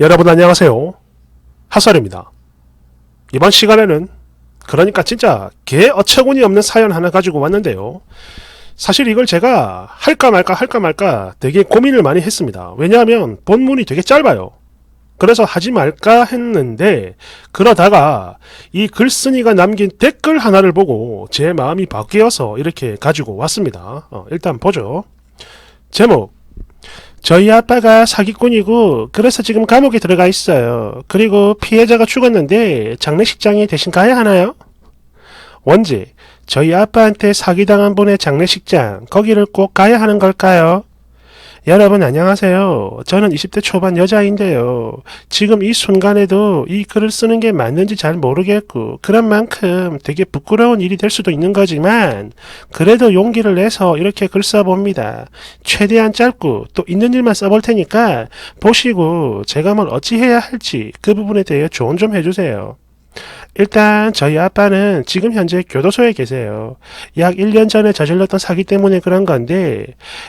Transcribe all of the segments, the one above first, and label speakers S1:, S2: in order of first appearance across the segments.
S1: 여러분 안녕하세요. 핫설입니다. 이번 시간에는 그러니까 진짜 개 어처구니 없는 사연 하나 가지고 왔는데요. 사실 이걸 제가 할까 말까 되게 고민을 많이 했습니다. 왜냐하면 본문이 되게 짧아요. 그래서 하지 말까 했는데 그러다가 이 글쓴이가 남긴 댓글 하나를 보고 제 마음이 바뀌어서 이렇게 가지고 왔습니다. 일단 보죠. 제목: 저희 아빠가 사기꾼이고 그래서 지금 감옥에 들어가 있어요. 그리고 피해자가 죽었는데 장례식장에 대신 가야 하나요? 원제: 저희 아빠한테 사기당한 분의 장례식장, 거기를 꼭 가야 하는 걸까요? 여러분 안녕하세요. 저는 20대 초반 여자인데요. 지금 이 순간에도 이 글을 쓰는 게 맞는지 잘 모르겠고 그런 만큼 되게 부끄러운 일이 될 수도 있는 거지만 그래도 용기를 내서 이렇게 글 써봅니다. 최대한 짧고 또 있는 일만 써볼 테니까 보시고 제가 뭘 어찌해야 할지 그 부분에 대해 조언 좀 해주세요. 일단 저희 아빠는 지금 현재 교도소에 계세요. 약 1년 전에 저질렀던 사기 때문에 그런 건데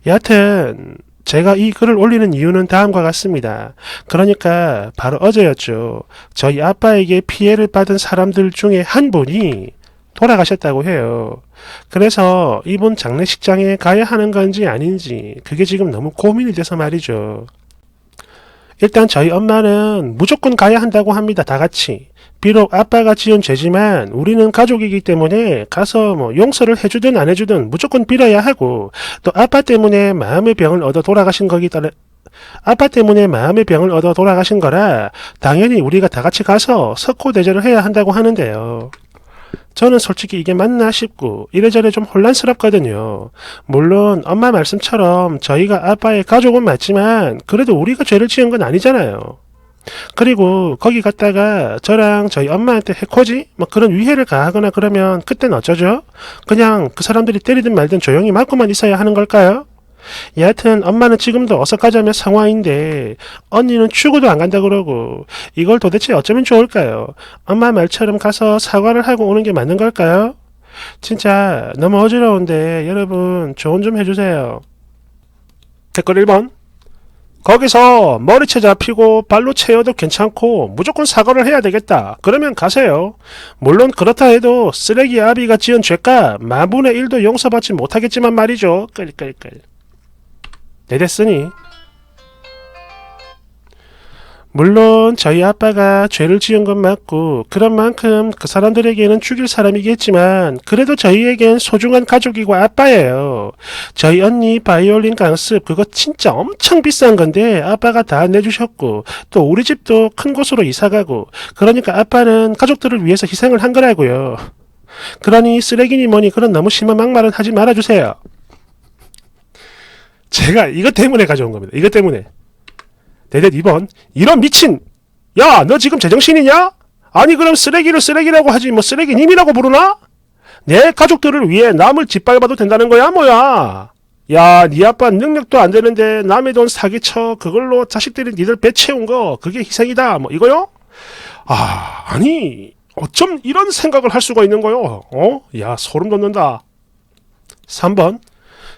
S1: 여하튼 제가 이 글을 올리는 이유는 다음과 같습니다. 그러니까 바로 어제였죠. 저희 아빠에게 피해를 받은 사람들 중에 한 분이 돌아가셨다고 해요. 그래서 이분 장례식장에 가야 하는 건지 아닌지 그게 지금 너무 고민이 돼서 말이죠. 일단 저희 엄마는 무조건 가야 한다고 합니다. 다 같이. 비록 아빠가 지은 죄지만 우리는 가족이기 때문에 가서 용서를 해주든 안 해주든 무조건 빌어야 하고, 또 아빠 때문에 마음의 병을 얻어 돌아가신 거라 당연히 우리가 다 같이 가서 석호대죄를 해야 한다고 하는데요. 저는 솔직히 이게 맞나 싶고 이래저래 좀 혼란스럽거든요. 물론 엄마 말씀처럼 저희가 아빠의 가족은 맞지만 그래도 우리가 죄를 지은 건 아니잖아요. 그리고 거기 갔다가 저랑 저희 엄마한테 해코지? 그런 위해를 가하거나 그러면 그땐 어쩌죠? 그냥 그 사람들이 때리든 말든 조용히 맞고만 있어야 하는 걸까요? 여하튼 엄마는 지금도 어서 가자며 상황인데 언니는 죽어도 안 간다 그러고 이걸 도대체 어쩌면 좋을까요? 엄마 말처럼 가서 사과를 하고 오는 게 맞는 걸까요? 진짜 너무 어지러운데 여러분 조언 좀 해주세요. 댓글 1번: 거기서 머리채 잡히고 발로 채여도 괜찮고 무조건 사과를 해야 되겠다. 그러면 가세요. 물론 그렇다 해도 쓰레기 아비가 지은 죄가 만분의 1도 용서받지 못하겠지만 말이죠. 끌끌끌. 네, 됐으니. 물론 저희 아빠가 죄를 지은 건 맞고 그런 만큼 그 사람들에게는 죽일 사람이겠지만 그래도 저희에겐 소중한 가족이고 아빠예요. 저희 언니 바이올린 강습 그거 진짜 엄청 비싼 건데 아빠가 다 내주셨고 또 우리 집도 큰 곳으로 이사가고 그러니까 아빠는 가족들을 위해서 희생을 한 거라고요. 그러니 쓰레기니 뭐니 그런 너무 심한 막말은 하지 말아주세요. 제가 이것 때문에 가져온 겁니다. 이것 때문에. 네네. 2번: 이런 미친! 야, 너 지금 제정신이냐? 아니 그럼 쓰레기를 쓰레기라고 하지 뭐 쓰레기님이라고 부르나? 내 가족들을 위해 남을 짓밟아도 된다는 거야 뭐야? 야, 네 아빠 능력도 안 되는데 남의 돈 사기쳐 그걸로 자식들이 니들 배 채운 거 그게 희생이다 뭐 이거요? 아니 어쩜 이런 생각을 할 수가 있는 거요? 야, 소름 돋는다. 3번: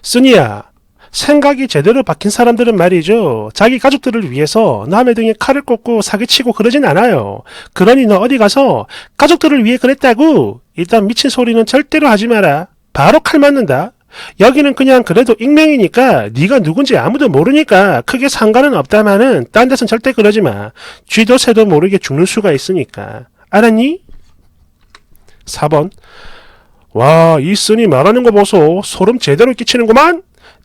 S1: 쓰니야, 생각이 제대로 박힌 사람들은 말이죠. 자기 가족들을 위해서 남의 등에 칼을 꽂고 사기치고 그러진 않아요. 그러니 너 어디 가서 가족들을 위해 그랬다고 일단 미친 소리는 절대로 하지 마라. 바로 칼 맞는다. 여기는 그냥 그래도 익명이니까 네가 누군지 아무도 모르니까 크게 상관은 없다마는 딴 데선 절대 그러지 마. 쥐도 새도 모르게 죽는 수가 있으니까. 알았니? 4번: 와, 이 쓴이 말하는 거 보소. 소름 제대로 끼치는구만.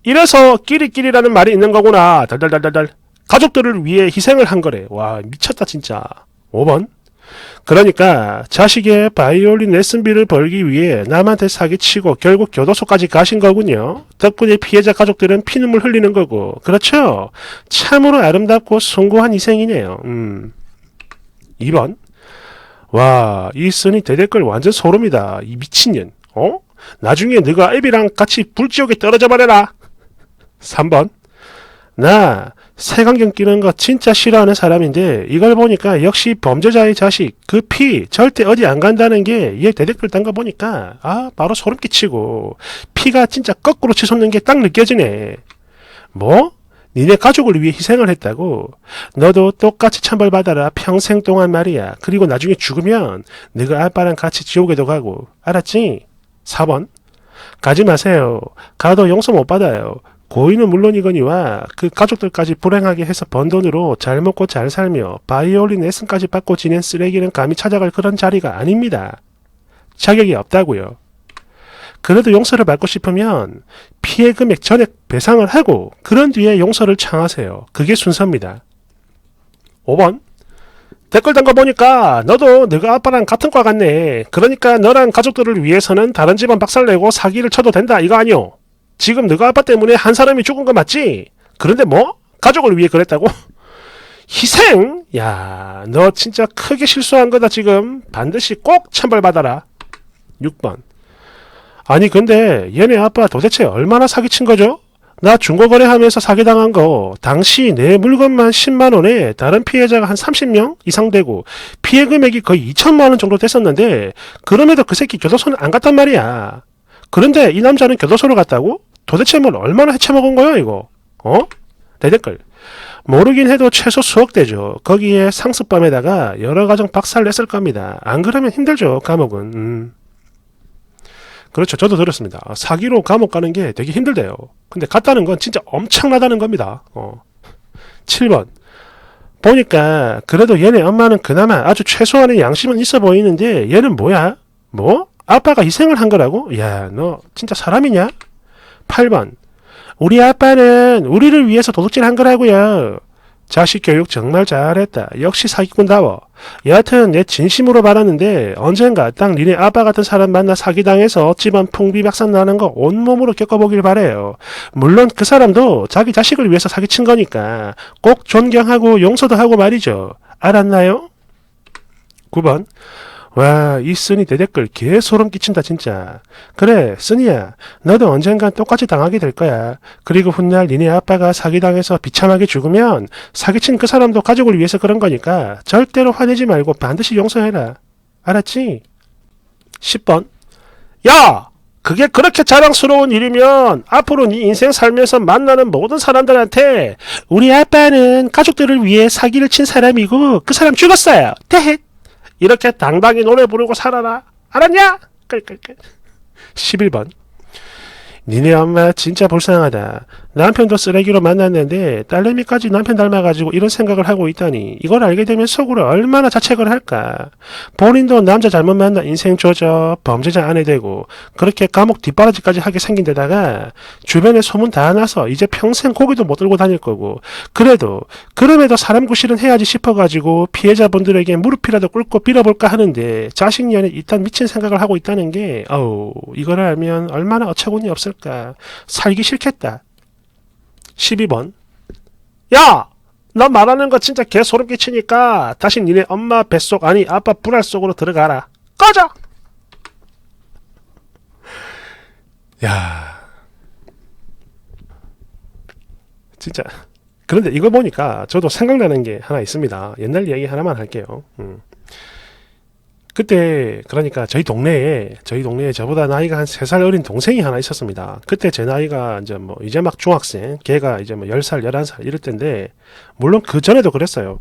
S1: 이래서 끼리끼리라는 말이 있는 거구나. 달달달달달. 가족들을 위해 희생을 한 거래. 와, 미쳤다 진짜. 5번: 그러니까 자식의 바이올린 레슨비를 벌기 위해 남한테 사기치고 결국 교도소까지 가신 거군요. 덕분에 피해자 가족들은 피눈물 흘리는 거고. 그렇죠? 참으로 아름답고 숭고한 희생이네요. 2번: 와, 이 쓴이 대댓글 완전 소름이다. 이 미친년. 나중에 너가 애비랑 같이 불지옥에 떨어져 버려라. 3번: 나 색안경 끼는 거 진짜 싫어하는 사람인데 이걸 보니까 역시 범죄자의 자식 그 피 절대 어디 안 간다는 게 얘 대댓글 딴 거 보니까 바로 소름 끼치고 피가 진짜 거꾸로 치솟는 게 딱 느껴지네. 뭐? 니네 가족을 위해 희생을 했다고. 너도 똑같이 천벌받아라. 평생 동안 말이야. 그리고 나중에 죽으면 너가 아빠랑 같이 지옥에도 가고. 알았지? 4번. 가지 마세요. 가도 용서 못 받아요. 고인은 물론이거니와 그 가족들까지 불행하게 해서 번 돈으로 잘 먹고 잘 살며 바이올린 레슨까지 받고 지낸 쓰레기는 감히 찾아갈 그런 자리가 아닙니다. 자격이 없다고요. 그래도 용서를 받고 싶으면 피해 금액 전액 배상을 하고 그런 뒤에 용서를 청하세요. 그게 순서입니다. 5번. 댓글 단 거 보니까 너도 너가 아빠랑 같은 과 같네. 그러니까 너랑 가족들을 위해서는 다른 집안 박살내고 사기를 쳐도 된다 이거 아니오? 지금 너가 아빠 때문에 한 사람이 죽은 거 맞지? 그런데 뭐? 가족을 위해 그랬다고? 희생? 야, 너 진짜 크게 실수한 거다 지금. 반드시 꼭 천벌받아라. 6번. 아니 근데 얘네 아빠 도대체 얼마나 사기친 거죠? 나 중고거래하면서 사기당한 거 당시 내 물건만 10만원에 다른 피해자가 한 30명 이상 되고 피해 금액이 거의 2천만원 정도 됐었는데 그럼에도 그 새끼 교도소는 안 갔단 말이야. 그런데 이 남자는 교도소를 갔다고? 도대체 뭘 얼마나 헤쳐먹은 거야 이거? 어? 내 댓글. 모르긴 해도 최소 수억 되죠. 거기에 상습범에다가 여러 가정 박살 냈을 겁니다. 안 그러면 힘들죠 감옥은. 그렇죠. 저도 들었습니다. 사기로 감옥 가는 게 되게 힘들대요. 근데 갔다는 건 진짜 엄청나다는 겁니다. 7번. 보니까 그래도 얘네 엄마는 그나마 아주 최소한의 양심은 있어 보이는데 얘는 뭐야? 뭐? 아빠가 희생을 한 거라고? 야, 너 진짜 사람이냐? 8번. 우리 아빠는 우리를 위해서 도둑질 한 거라고요. 자식 교육 정말 잘했다. 역시 사기꾼다워. 여하튼 내 진심으로 말하는데 언젠가 딱 니네 아빠 같은 사람 만나 사기당해서 집안 풍비박산 나는 거 온몸으로 겪어보길 바래요. 물론 그 사람도 자기 자식을 위해서 사기친 거니까 꼭 존경하고 용서도 하고 말이죠. 알았나요? 9번. 와, 이 쓰니 대댓글 개 소름 끼친다 진짜. 그래 쓰니야, 너도 언젠간 똑같이 당하게 될 거야. 그리고 훗날 니네 아빠가 사기당해서 비참하게 죽으면 사기친 그 사람도 가족을 위해서 그런 거니까 절대로 화내지 말고 반드시 용서해라. 알았지? 10번. 야! 그게 그렇게 자랑스러운 일이면 앞으로 네 인생 살면서 만나는 모든 사람들한테 우리 아빠는 가족들을 위해 사기를 친 사람이고 그 사람 죽었어요. 대헷. 이렇게 당당히 노래 부르고 살아라. 알았냐? 끌끌끌. 11번. 니네 엄마 진짜 불쌍하다. 남편도 쓰레기로 만났는데 딸내미까지 남편 닮아가지고 이런 생각을 하고 있다니. 이걸 알게 되면 속으로 얼마나 자책을 할까. 본인도 남자 잘못 만나 인생 조져 범죄자 아내 되고 그렇게 감옥 뒷바라지까지 하게 생긴 데다가 주변에 소문 다 나서 이제 평생 고기도 못 들고 다닐 거고. 그럼에도 사람 구실은 해야지 싶어가지고 피해자분들에게 무릎이라도 꿇고 빌어볼까 하는데 자식 년에 일단 미친 생각을 하고 있다는 게 이걸 알면 얼마나 어처구니 없을까. 살기 싫겠다. 12번. 야! 너 말하는 거 진짜 개 소름 끼치니까 다시 니네 엄마 뱃속 아니 아빠 불알 속으로 들어가라. 꺼져! 야, 진짜. 그런데 이거 보니까 저도 생각나는 게 하나 있습니다. 옛날 이야기 하나만 할게요. 그때 그러니까 저희 동네에 저보다 나이가 한 3살 어린 동생이 하나 있었습니다. 그때 제 나이가 이제 막 중학생, 걔가 이제 10살, 11살 이럴 때인데, 물론 그 전에도 그랬어요.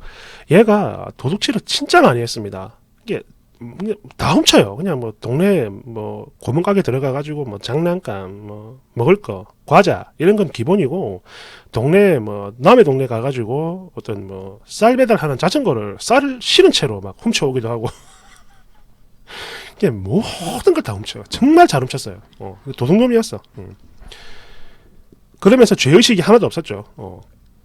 S1: 얘가 도둑질을 진짜 많이 했습니다. 이게 다 훔쳐요. 그냥 동네 고문가게 들어가가지고 장난감, 먹을 거, 과자 이런 건 기본이고, 동네 남의 동네 가가지고 어떤 쌀 배달하는 자전거를 쌀을 실은 채로 막 훔쳐오기도 하고. 그냥 모든 걸 다 훔쳐. 정말 잘 훔쳤어요. 도둑놈이었어. 그러면서 죄의식이 하나도 없었죠.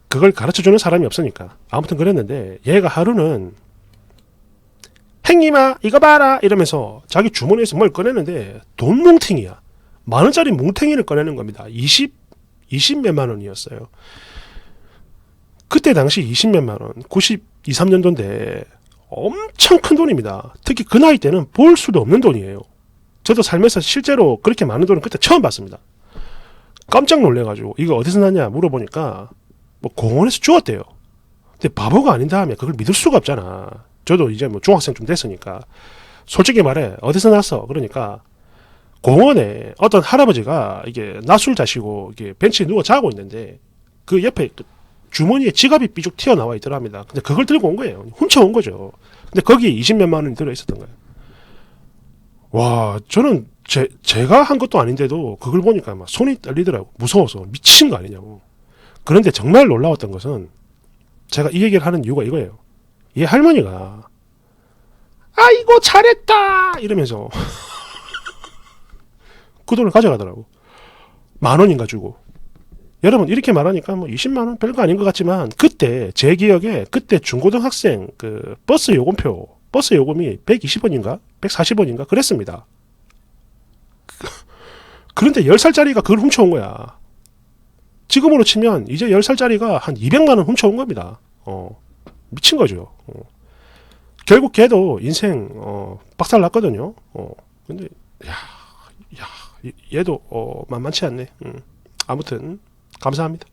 S1: 그걸 가르쳐주는 사람이 없으니까. 아무튼 그랬는데 얘가 하루는 행님아 이거 봐라 이러면서 자기 주머니에서 뭘 꺼내는데 돈 뭉탱이야. 10,000원짜리 뭉탱이를 꺼내는 겁니다. 20 몇만 원이었어요. 그때 당시 20 몇만 원, 92, 3년도인데 엄청 큰 돈입니다. 특히 그 나이 때는 볼 수도 없는 돈이에요. 저도 살면서 실제로 그렇게 많은 돈은 그때 처음 봤습니다. 깜짝 놀래가지고 이거 어디서 났냐 물어보니까 공원에서 주웠대요. 근데 바보가 아닌 다음에 그걸 믿을 수가 없잖아. 저도 이제 중학생 좀 됐으니까. 솔직히 말해 어디서 났어? 그러니까 공원에 어떤 할아버지가 이게 낮술 자시고 이게 벤치에 누워 자고 있는데 그 옆에 주머니에 지갑이 삐죽 튀어나와 있더랍니다. 근데 그걸 들고 온 거예요. 훔쳐온 거죠. 근데 거기에 20몇만 원이 들어있었던 거예요. 와, 저는 제가 한 것도 아닌데도 그걸 보니까 막 손이 떨리더라고. 무서워서 미친 거 아니냐고. 그런데 정말 놀라웠던 것은 제가 이 얘기를 하는 이유가 이거예요. 이 할머니가 아이고 잘했다 이러면서 그 돈을 가져가더라고. 10,000원인가 주고. 여러분 이렇게 말하니까 뭐 20만 원 별거 아닌 것 같지만 그때 제 기억에 그때 중고등학생 그 버스 요금이 120원인가 140원인가 그랬습니다. 그런데 10살짜리가 그걸 훔쳐온 거야. 지금으로 치면 이제 10살짜리가 한 200만 원 훔쳐온 겁니다. 미친 거죠. 결국 걔도 인생 박살 났거든요. 근데 야 얘도 만만치 않네. 아무튼 감사합니다.